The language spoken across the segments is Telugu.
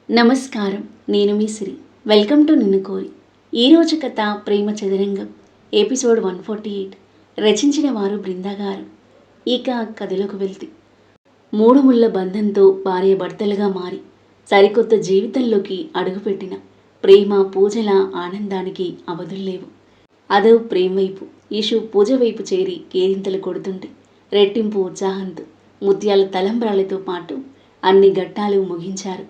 నమస్కారం. నేను మీ సిరి. వెల్కమ్ టు నిన్ను కోరి. ఈరోజు కథ ప్రేమ చదరంగం ఎపిసోడ్ 148. రచించిన వారు బృందా గారు. ఇక కథలోకి వెళ్తే, మూడు ముళ్ళ బంధంతో భార్య భర్తలుగా మారి సరికొత్త జీవితంలోకి అడుగుపెట్టిన ప్రేమ పూజల ఆనందానికి అవధుల్లేవు. అదో ప్రేమ వైపు ఈషు పూజ వైపు చేరి కేరింతలు కొడుతుంటే రెట్టింపు ఉత్సాహంతో ముత్యాల తలంబ్రాలతో పాటు అన్ని ఘట్టాలు ముగించారు.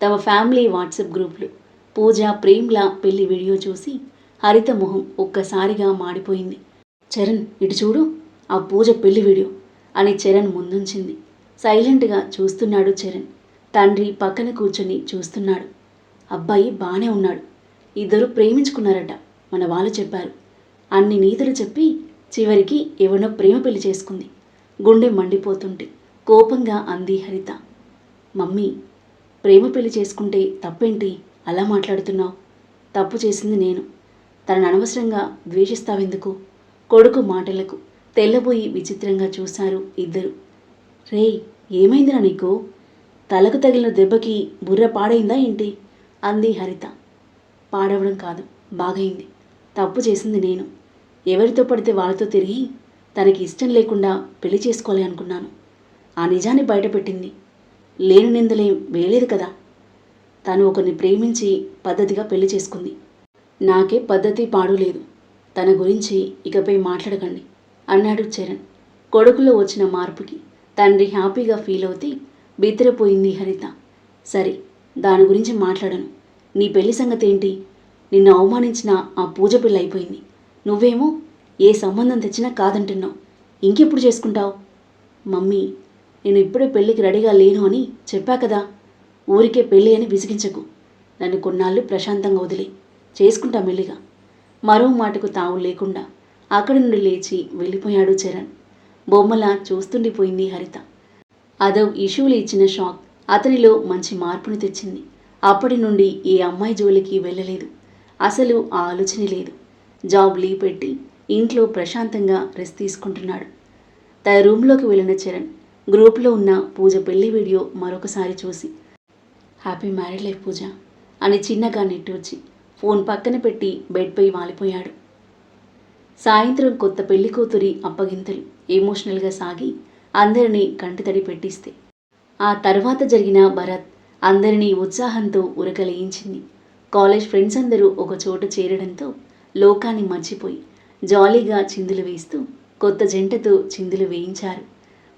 తమ ఫ్యామిలీ వాట్సాప్ గ్రూప్లో పూజ ప్రేమ్ల పెళ్లి వీడియో చూసి హరిత మొహం ఒక్కసారిగా మాడిపోయింది. చరణ్, ఇటు చూడు, ఆ పూజ పెళ్లి వీడియో అని చరణ్ ముందుంచింది. సైలెంట్గా చూస్తున్నాడు చరణ్. తండ్రి పక్కన కూర్చొని చూస్తున్నాడు. అబ్బాయి బానే ఉన్నాడు. ఇద్దరు ప్రేమించుకున్నారట, మన వాళ్ళు చెప్పారు. అన్ని నీతులు చెప్పి చివరికి ఎవరినో ప్రేమ పెళ్లి చేసుకుంది. గుండె మండిపోతుంటే కోపంగా అంది హరిత. మమ్మీ, ప్రేమ పెళ్లి చేసుకుంటే తప్పేంటి అలా మాట్లాడుతున్నావు? తప్పు చేసింది నేను. తనను అనవసరంగా ద్వేషిస్తావెందుకు? కొడుకు మాటలకు తెల్లబోయి విచిత్రంగా చూశారు ఇద్దరు. రేయ్, ఏమైందిరా నీకు? తలకు తగిలిన దెబ్బకి బుర్ర పాడైందా ఏంటి? అంది హరిత. పాడవడం కాదు, బాగైంది. తప్పు చేసింది నేను. ఎవరితో పడితే వాళ్ళతో తిరిగి తనకి ఇష్టం లేకుండా పెళ్లి చేసుకోవాలి అనుకున్నాను. ఆ నిజాన్ని బయటపెట్టింది. లేని నిందలేం వేయలేదు కదా. తను ఒకరిని ప్రేమించి పద్ధతిగా పెళ్లి చేసుకుంది. నాకే పద్ధతి పాడు లేదు. తన గురించి ఇకపై మాట్లాడకండి అన్నాడు చరణ్. కొడుకులో వచ్చిన మార్పుకి తండ్రి హ్యాపీగా ఫీల్ అవుతే బిత్తరపోయింది హరిత. సరే, దాని గురించి మాట్లాడను. నీ పెళ్లి సంగతి ఏంటి? నిన్ను అవమానించిన ఆ పూజ పెళ్ళి అయిపోయింది. నువ్వేమో ఏ సంబంధం తెచ్చినా కాదంటున్నావు. ఇంకెప్పుడు చేసుకుంటావు? మమ్మీ, నేను ఇప్పుడే పెళ్ళికి రెడీగా లేను అని చెప్పా కదా. ఊరికే పెళ్ళి అని విసిగించకు. నన్ను కొన్నాళ్ళు ప్రశాంతంగా వదిలి చేసుకుంటా మెల్లిగా. మరో మాటకు తావు లేకుండా అక్కడి నుండి లేచి వెళ్ళిపోయాడు చరణ్. బొమ్మలా చూస్తుండిపోయింది హరిత. అదో ఇష్యూలు ఇచ్చిన షాక్ అతనిలో మంచి మార్పును తెచ్చింది. అప్పటి నుండి ఏ అమ్మాయి జోలికి వెళ్ళలేదు. అసలు ఆ ఆలోచన లేదు. జాబ్ లీవ్ పెట్టి ఇంట్లో ప్రశాంతంగా రెస్ట్ తీసుకుంటున్నాడు. తన రూమ్లోకి వెళ్ళిన చరణ్ గ్రూప్లో ఉన్న పూజ పెళ్లి వీడియో మరొకసారి చూసి, హ్యాపీ మ్యారీడ్ లైఫ్ పూజ అని చిన్నగా నిట్టూర్చి ఫోన్ పక్కన పెట్టి బెడ్పై వాలిపోయాడు. సాయంత్రం కొత్త పెళ్లి కూతురి అప్పగింతలు ఎమోషనల్గా సాగి అందరినీ కంటితడి పెట్టిస్తే, ఆ తర్వాత జరిగిన భరత్ అందరినీ ఉత్సాహంతో ఉరకలేయించింది. కాలేజ్ ఫ్రెండ్స్ అందరూ ఒక చోట చేరడంతో లోకాన్ని మర్చిపోయి జాలీగా చిందులు వేస్తూ కొత్త జంటతో చిందులు వేయించారు.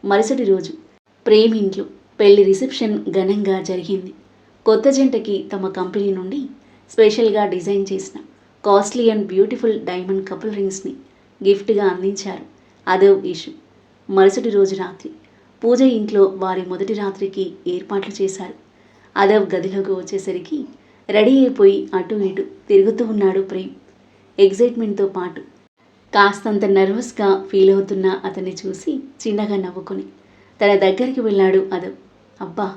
మరుసటి రోజు ప్రేమ్ ఇంట్లో పెళ్లి రిసెప్షన్ ఘనంగా జరిగింది. కొత్త జంటకి తమ కంపెనీ నుండి స్పెషల్గా డిజైన్ చేసిన costly and beautiful diamond couple రింగ్స్ని గిఫ్ట్గా అందించారు అదవ్ ఇషు. మరుసటి రోజు రాత్రి పూజ ఇంట్లో వారి మొదటి రాత్రికి ఏర్పాట్లు చేశారు. అదవ్ గదిలోకి వచ్చేసరికి రెడీ అయిపోయి అటు ఇటు తిరుగుతూ ఉన్నాడు ప్రేమ్. ఎగ్జైట్మెంట్తో పాటు కాస్తంత నర్వస్గా ఫీల్ అవుతున్న అతన్ని చూసి చిన్నగా నవ్వుకొని తన దగ్గరికి వెళ్ళాడు అదవ్. అబ్బా,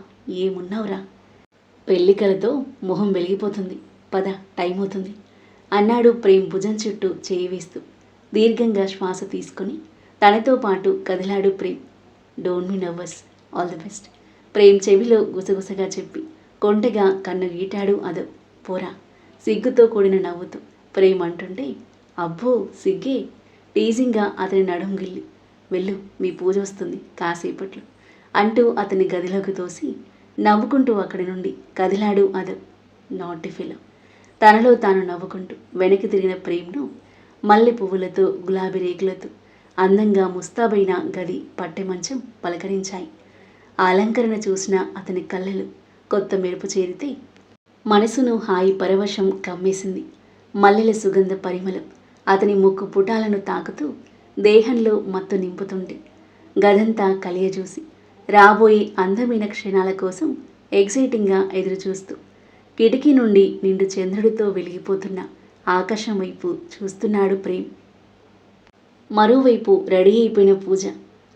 ఏమున్నావురా, పెళ్ళికలతో మొహం వెలిగిపోతుంది. పద, టైం అవుతుంది అన్నాడు ప్రేమ్ భుజం చుట్టూ చేయి వేస్తూ. దీర్ఘంగా శ్వాస తీసుకొని తనతో పాటు కదిలాడు Prem. Don't be nervous, all the best Prem చెవిలో గుసగుసగా చెప్పి కొంటెగా కన్ను గీటాడు అదవ్. పోరా, సిగ్గుతో కూడిన నవ్వుతూ ప్రేమ్ అంటుంటే, అబ్బో సిగ్గే టీజింగ్గా అతని నడుం గిల్లి, వెళ్ళు, మీ పూజ వస్తుంది కాసేపట్లో అంటూ అతని గదిలోకి తోసి నవ్వుకుంటూ అక్కడి నుండి కదిలాడు అదవ్. నాటి ఫిలో తనలో తాను నవ్వుకుంటూ వెనక్కి తిరిగిన ప్రేమ్ను మల్లె పువ్వులతో గులాబీ రేకులతో అందంగా ముస్తాబైన గది పట్టె మంచం పలకరించాయి. ఆ అలంకరణ చూసిన అతని కళ్ళలు కొత్త మెరుపు చేరితే మనసును హాయి పరవశం కమ్మేసింది. మల్లెల సుగంధ పరిమళం అతని ముక్కు పుటాలను తాకుతూ దేహంలో మత్తు నింపుతుంటే గదంతా కలియజూసి రాబోయే అందమైన క్షణాల కోసం ఎగ్జైటింగ్గా ఎదురుచూస్తూ కిటికీ నుండి నిండు చంద్రుడితో వెలిగిపోతున్న ఆకాశం వైపు చూస్తున్నాడు ప్రేమ్. మరోవైపు రెడీ అయిపోయిన పూజ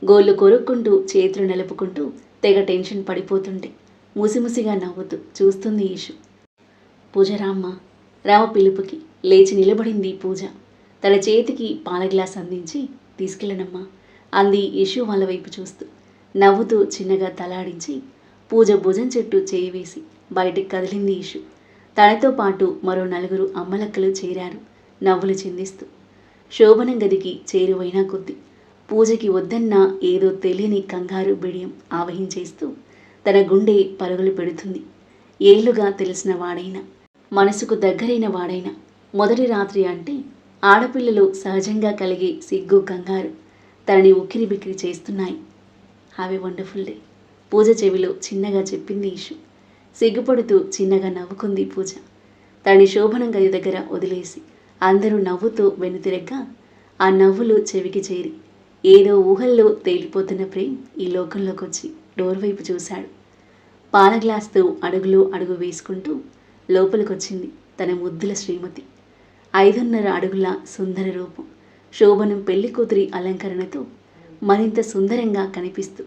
గోళ్ళు కొరుక్కుంటూ చేతులు నలుపుకుంటూ తెగ టెన్షన్ పడిపోతుంటే ముసిముసిగా నవ్వుతూ చూస్తుంది ఈషు. పూజ రామ్మ. రామ పిలుపుకి లేచి నిలబడింది పూజ. తన చేతికి పాల గ్లాస్ అందించి, తీసుకెళ్ళనమ్మా అంది ఈషు వాళ్ళ వైపు చూస్తూ. నవ్వుతూ చిన్నగా తలాడించి పూజ భుజం చుట్టూ చేయి వేసి బయటికి కదిలింది ఈషు. తనతో పాటు మరో 4 అమ్మలక్కలు చేరారు నవ్వులు చిందిస్తూ. శోభనం గదికి చేరువైన కొద్దీ పూజకి వద్దన్నా ఏదో తెలియని కంగారు బిడియం ఆవహించేస్తూ తన గుండె పరుగులు పెడుతుంది. ఏళ్లుగా తెలిసిన వాడైనా, మనసుకు దగ్గరైన వాడైనా మొదటి రాత్రి అంటే ఆడపిల్లలు సహజంగా కలిగే సిగ్గు కంగారు తనని ఉక్కిరి బిక్కిరి చేస్తున్నాయి. హ్యావ్ ఏ వండర్ఫుల్ డే, పూజ చెవిలో చిన్నగా చెప్పింది ఈషు. సిగ్గుపడుతూ చిన్నగా నవ్వుకుంది పూజ. తనని శోభనం గది దగ్గర వదిలేసి అందరూ నవ్వుతూ వెనుతిరగ్గా ఆ నవ్వులు చెవికి చేరి ఏదో ఊహల్లో తేలిపోతున్న ప్రేమ్ ఈ లోకంలోకి వచ్చి డోర్ వైపు చూశాడు. పాల గ్లాస్తో అడుగులో అడుగు వేసుకుంటూ లోపలికొచ్చింది తన ముద్దుల శ్రీమతి. 5.5 అడుగుల సుందర రూపం శోభనం పెళ్లికూతురి అలంకరణతో మరింత సుందరంగా కనిపిస్తూ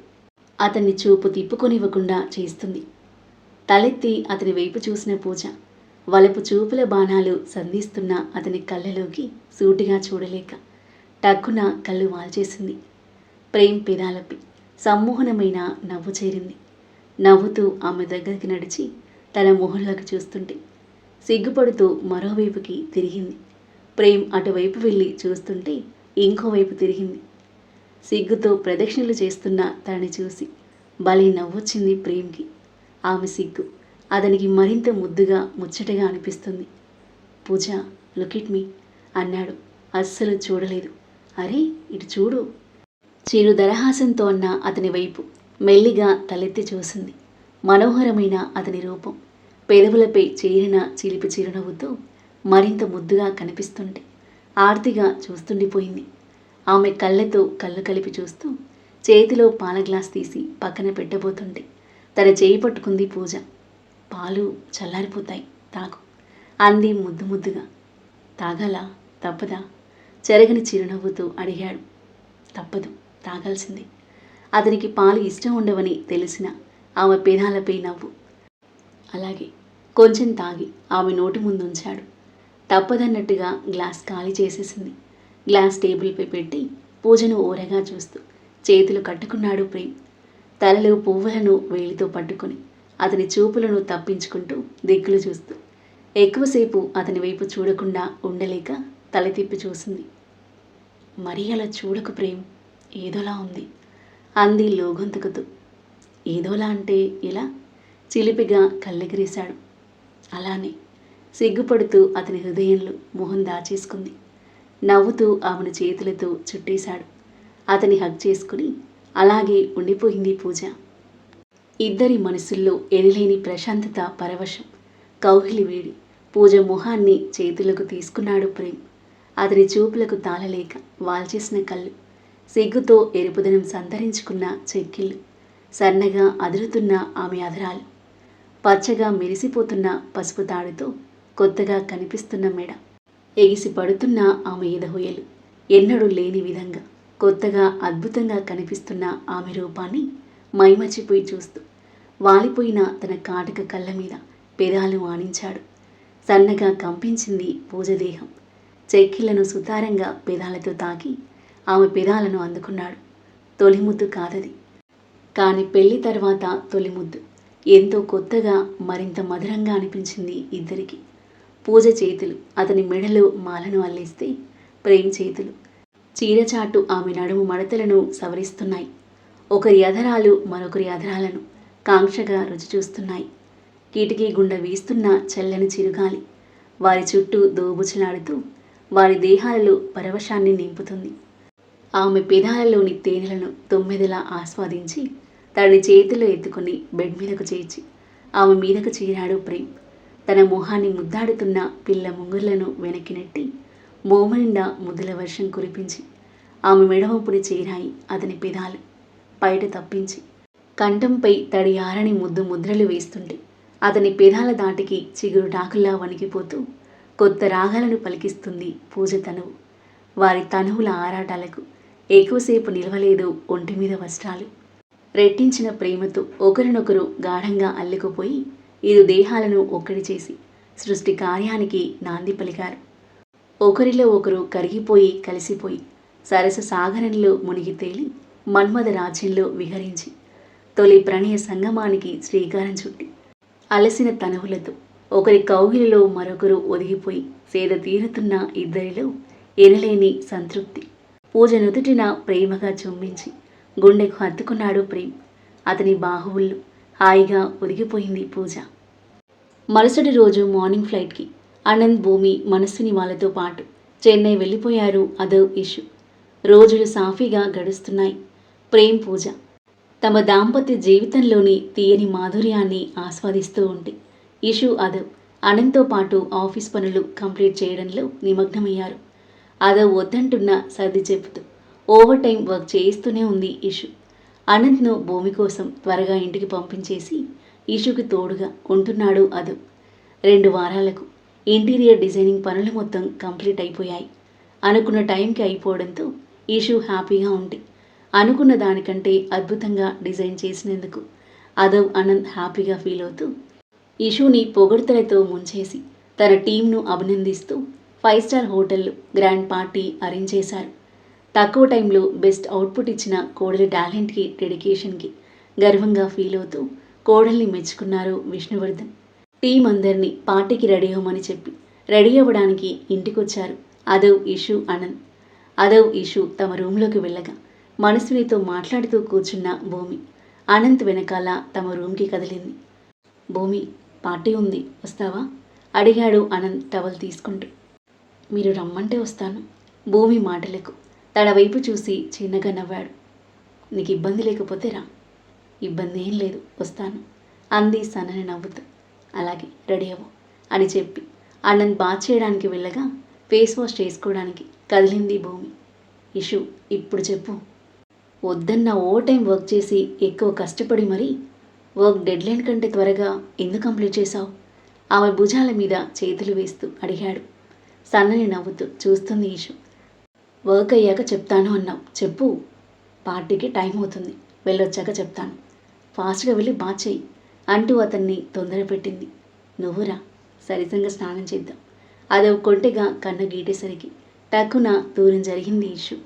అతన్ని చూపు తిప్పుకొనివ్వకుండా చేస్తుంది. తలెత్తి అతని వైపు చూసిన పూజ వలపు చూపుల బాణాలు సంధిస్తున్న అతని కళ్ళలోకి సూటిగా చూడలేక టక్కున కళ్ళు వాల్చేసింది. ప్రేమ్ పెదాలపై సమ్మోహనమైన నవ్వు చేరింది. నవ్వుతూ ఆమె దగ్గరికి నడిచి తన మొహంలోకి చూస్తుంటే సిగ్గుపడుతూ మరోవైపుకి తిరిగింది. ప్రేమ్ అటువైపు వెళ్ళి చూస్తుంటే ఇంకోవైపు తిరిగింది. సిగ్గుతో ప్రదక్షిణలు చేస్తున్న తనని చూసి భలే నవ్వొచ్చింది ప్రేమ్కి. ఆమె సిగ్గు అతనికి మరింత ముద్దుగా ముచ్చటగా అనిపిస్తుంది. పూజ, లుక్ ఎట్ మీ అన్నాడు. అస్సలు చూడలేదు. అరే ఇటు చూడు. చిరు దరహాసంతో అన్న అతని వైపు మెల్లిగా తలెత్తి చూసింది. మనోహరమైన అతని రూపం పెదవులపై చేరిన చిలిపి చిరునవ్వుతో మరింత ముద్దుగా కనిపిస్తుంటే ఆర్తిగా చూస్తుండిపోయింది. ఆమె కళ్ళతో కళ్ళు కలిపి చూస్తూ చేతిలో పాల గ్లాస్ తీసి పక్కన పెట్టబోతుంటే తన చేయి పట్టుకుంది పూజ. పాలు చల్లారిపోతాయి, తాగు అంది ముద్దు ముద్దుగా. తాగాలా, తప్పదా? చెరగని చిరునవ్వుతో అడిగాడు. తప్పదు, తాగాల్సిందే. అతనికి పాలు ఇష్టం ఉండవని తెలిసిన ఆమె పెదాలపై నవ్వు. అలాగే కొంచెం తాగి ఆమె నోటి ముందుంచాడు. తప్పదన్నట్టుగా గ్లాస్ ఖాళీ చేసేసింది. గ్లాస్ టేబుల్పై పెట్టి పూజను ఓరగా చూస్తూ చేతులు కట్టుకున్నాడు ప్రేమ్. తలలో పువ్వులను వేలితో పట్టుకొని అతని చూపులను తప్పించుకుంటూ దిక్కులు చూస్తూ ఎక్కువసేపు అతని వైపు చూడకుండా ఉండలేక తల తిప్పి చూసింది. మరీ అలా చూడకు ప్రేమ్, ఏదోలా ఉంది అంది లోగొంతుకుతూ. ఏదోలా అంటే ఎలా? చిలిపిగా కళ్ళెగిరేశాడు. అలానే సిగ్గుపడుతూ అతని హృదయంలో మొహం దాచేసుకుంది. నవ్వుతూ ఆమెను చేతులతో చుట్టేశాడు. అతని హగ్ చేసుకుని అలాగే ఉండిపోయింది పూజ. ఇద్దరి మనసుల్లో ఎనలేని ప్రశాంతత, పరవశం, కౌగిలి వేడి. పూజ మొహాన్ని చేతులకు తీసుకున్నాడు ప్రేమ్. అతని చూపులకు తాళలేక వాల్చేసిన కళ్ళు, సిగ్గుతో ఎరుపుదనం సంతరించుకున్న చెక్కిళ్ళు, సన్నగా అదురుతున్న ఆమె అధరాలు, పచ్చగా మెరిసిపోతున్న పసుపు తాడుతో కొత్తగా కనిపిస్తున్న మెడ, ఎగిసి పడుతున్న ఆమె ఎదహొయలు, ఎన్నడూ లేని విధంగా కొత్తగా అద్భుతంగా కనిపిస్తున్న ఆమె రూపాన్ని మైమర్చిపోయి చూస్తూ వాలిపోయిన తన కాటక కళ్ళ మీద పెదాలు ఆనించాడు. సన్నగా కంపించింది పూజ దేహం. చెక్కిళ్లను సుతారంగా పెదాలతో తాకి ఆమె పెదాలను అందుకున్నాడు. తొలి ముద్దు కాదది, కాని పెళ్లి తర్వాత తొలి ముద్దు ఎంతో కొత్తగా, మరింత మధురంగా అనిపించింది ఇద్దరికి. పూజ చేతులు అతని మెడలో మాలను అల్లేస్తే ప్రేమ్ చేతులు చీరచాటు ఆమె నడుము మడతలను సవరిస్తున్నాయి. ఒకరి అధరాలు మరొకరి అధరాలను కాంక్షగా రుచి చూస్తున్నాయి. కిటికీ గుండా వీస్తున్న చల్లని చిరుగాలి వారి చుట్టూ దోబుచలాడుతూ వారి దేహాలలో పరవశాన్ని నింపుతుంది. ఆమె పెదాలలోని తేనెలను తొమ్మిదిలా ఆస్వాదించి తనని చేతిలో ఎత్తుకుని బెడ్ మీదకు చేర్చి ఆమె మీదకు చేరాడు ప్రేమ్. తన మొహాన్ని ముద్దాడుతున్న పిల్ల ముంగుర్లను వెనక్కి నెట్టి మోమనిండా ముద్దుల వర్షం కురిపించి ఆమె మెడవంపుని చేరాయి అతని పెదాలు. బయట తప్పించి కంఠంపై తడి ఆరని ముద్రలు వేస్తుంటే అతని పెదాల దాటికి చిగురు టాకుల్లా వణికిపోతూ కొత్త రాగాలను పలికిస్తుంది పూజ తనువు. వారి తనువుల ఆరాటాలకు ఎక్కువసేపు నిలవలేదు ఒంటి మీద వస్త్రాలు. రెట్టించిన ప్రేమతో ఒకరినొకరు గాఢంగా అల్లుకుపోయి ఇరు దేహాలను ఒక్కడి చేసి సృష్టి కార్యానికి నాంది పలికారు. ఒకరిలో ఒకరు కరిగిపోయి కలిసిపోయి సరస సాగరంలో మునిగి తేలి మన్మథ రాజ్యంలో విహరించి తొలి ప్రణయ సంగమానికి శ్రీకారం చుట్టి అలసిన తనువులతో ఒకరి కౌగిలిలో మరొకరు ఒదిగిపోయి సేద తీరుతున్న ఇద్దరిలో ఎనలేని సంతృప్తి. పూజ నుదుటిన ప్రేమగా చుంబించి గుండెకు హత్తుకున్నాడు ప్రేమ్. అతని బాహువుల్లో హాయిగా ఒదిగిపోయింది పూజ. మరుసటి రోజు మార్నింగ్ ఫ్లైట్కి ఆనంద్, భూమి, మనస్విని వాళ్ళతో పాటు చెన్నై వెళ్ళిపోయారు అదవ్, ఇషు. రోజులు సాఫీగా గడుస్తున్నాయి. ప్రేమ్, పూజ తమ దాంపత్య జీవితంలోని తీయని మాధుర్యాన్ని ఆస్వాదిస్తూ ఉంటే ఇషు, అదవ్ అనంత్తో పాటు ఆఫీస్ పనులు కంప్లీట్ చేయడంలో నిమగ్నమయ్యారు. అదవ్ వద్దంటున్న సర్ది చెప్పుతూ ఓవర్ టైం వర్క్ చేయిస్తూనే ఉంది ఇషు. అనంత్ను భూమి కోసం త్వరగా ఇంటికి పంపించేసి ఇషుకి తోడుగా ఉంటున్నాడు అదవ్. 2 వారాలకు ఇంటీరియర్ డిజైనింగ్ పనులు మొత్తం కంప్లీట్ అయిపోయాయి. అనుకున్న టైంకి అయిపోవడంతో ఇషు హ్యాపీగా ఉంది. అనుకున్న దానికంటే అద్భుతంగా డిజైన్ చేసినందుకు అదవ్, అనంత్ హ్యాపీగా ఫీల్ అవుతూ ఇషుని పొగడ్తలతో ముంచేసి తన టీంను అభినందిస్తూ 5 స్టార్ హోటల్లో గ్రాండ్ పార్టీ అరేంజ్ చేశారు. తక్కువ టైంలో బెస్ట్ అవుట్పుట్ ఇచ్చిన కోడలి టాలెంట్కి, డెడికేషన్కి గర్వంగా ఫీల్ అవుతూ కోడల్ని మెచ్చుకున్నారు విష్ణువర్ధన్. టీం అందరినీ పార్టీకి రెడీ అవ్వమని చెప్పి రెడీ అవ్వడానికి ఇంటికొచ్చారు అదవ్, ఇషు, అనంత్. అదవ్, ఇషు తమ రూమ్లోకి వెళ్ళగా మనస్వినితో మాట్లాడుతూ కూర్చున్న భూమి అనంత్ వెనకాల తమ రూమ్కి కదిలింది. భూమి, పార్టీ ఉంది, వస్తావా? అడిగాడు అనంత్ టవల్ తీసుకుంటూ. మీరు రమ్మంటే వస్తాను. భూమి మాటలకు తన వైపు చూసి చిన్నగా నవ్వాడు. నీకు ఇబ్బంది లేకపోతే రా. ఇబ్బంది ఏం లేదు, వస్తాను అంది సన్నని నవ్వుతూ. అలాగే, రెడీ అవ్వు అని చెప్పి అనంత్ బాత్ చేయడానికి వెళ్ళగా ఫేస్ వాష్ చేసుకోవడానికి కదిలింది భూమి. ఇషు, ఇప్పుడు చెప్పు. వద్దన్న ఓవర్ టైం వర్క్ చేసి ఎక్కువ కష్టపడి మరీ వర్క్ డెడ్లైన్ కంటే త్వరగా ఎందుకు కంప్లీట్ చేశావు? ఆమె భుజాల మీద చేతులు వేస్తూ అడిగాడు. సన్నని నవ్వుతూ చూస్తుంది ఇషు. వర్క్ అయ్యాక చెప్తాను అన్నావు, చెప్పు. పార్టీకి టైం అవుతుంది, వెళ్ళొచ్చాక చెప్తాను. ఫాస్ట్గా వెళ్ళి బాత్ చేయి అంటూ అతన్ని తొందర పెట్టింది. నువ్వురా, సరిసంగా స్నానం చేద్దాం. అదో కొంటెగా కన్ను గీటేసరికి టక్కున దూరం జరిగింది ఇషు.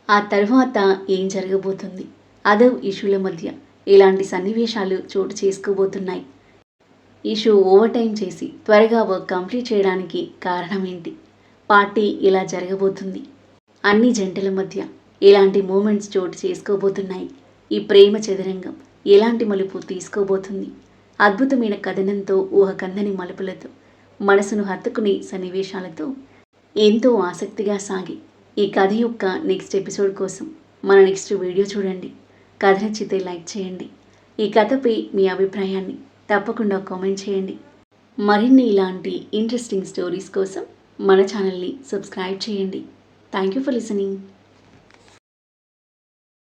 ఆ తర్వాత ఏం జరగబోతుంది? అదవ్, ఇషుల మధ్య ఇలాంటి సన్నివేశాలు చోటు చేసుకోబోతున్నాయి. ఇషు ఓవర్ టైం చేసి త్వరగా వర్క్ కంప్లీట్ చేయడానికి కారణం ఏంటి? పార్టీ ఇలా జరగబోతుంది. అన్ని జంటల మధ్య ఇలాంటి మూమెంట్స్ చోటు చేసుకోబోతున్నాయి. ఈ ప్రేమ చదరంగం ఎలాంటి మలుపు తీసుకోబోతుంది? అద్భుతమైన కథనంతో, ఊహకందని మలుపులతో, మనసును హత్తుకునే సన్నివేశాలతో ఎంతో ఆసక్తిగా సాగి ఈ కథ యొక్క నెక్స్ట్ ఎపిసోడ్ కోసం మన నెక్స్ట్ వీడియో చూడండి. కథ నచ్చితే లైక్ చేయండి. ఈ కథపై మీ అభిప్రాయాన్ని తప్పకుండా కామెంట్ చేయండి. మరిన్ని ఇలాంటి ఇంట్రెస్టింగ్ స్టోరీస్ కోసం మన ఛానల్ని సబ్స్క్రైబ్ చేయండి. Thank you for listening.